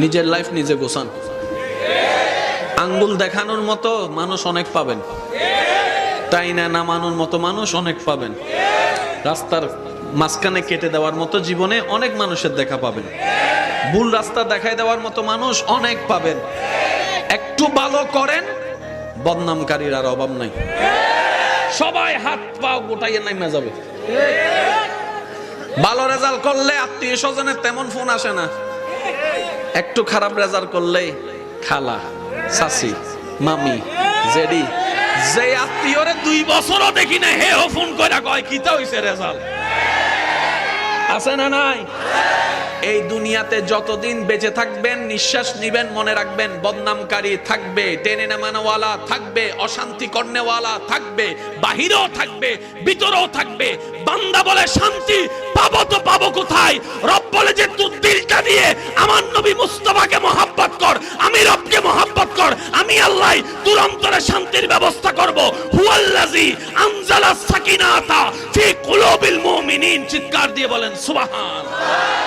নিজের লাইফ নিজে গোছান। আঙ্গুল দেখানোর মতো মানুষ অনেক পাবেন, তাই না নামানোর মতো মানুষ অনেক পাবেন, রাস্তার মাঝখানে কেটে দেওয়ার মতো জীবনে অনেক মানুষের দেখা পাবেন, ভুল রাস্তা দেখায় দেওয়ার মতো মানুষ অনেক পাবেন। একটু ভালো করেন, বদনামকারীর আর অভাব নাই, সবাই হাত পা গোটাইয়ে নাইমা যাবে। ভালো রেজাল্ট করলে আত্মীয় স্বজনের তেমন ফোন আসে না, একটু খারাপ রেজাল্ট করলে খালা, চাচি, মামি, জেডি, যে আত্মীয়রে 2 বছরও দেখি না হে ফোন করে কয় কিতা হইছে রেজাল্ট, আছে না নাই? এই দুনিয়াতে যতদিন বেঁচে থাকবেন, নিঃশ্বাস নিবেন, মনে রাখবেন বদনামকারী থাকবে, টেনে নামানোওয়ালা থাকবে, অশান্তি করনেওয়ালা থাকবে, বাহিরেও থাকবে, ভিতরেও থাকবে। বান্দা বলে শান্তি পাবো তো পাবো কোথায়? রব বলে যে তুই দিলটা দিয়ে আমার নবী মুস্তাফাকে মহব্বত কর, আমি রবকে মহব্বত কর, আমি আল্লাহ তোর অন্তরে শান্তির ব্যবস্থা করব। হুয়াল্লাযী আনজালাস সাকিনাতা ফি কুলুবিল মুমিনিন। চিৎকার দিয়ে বলেন সুবহানাল্লাহ।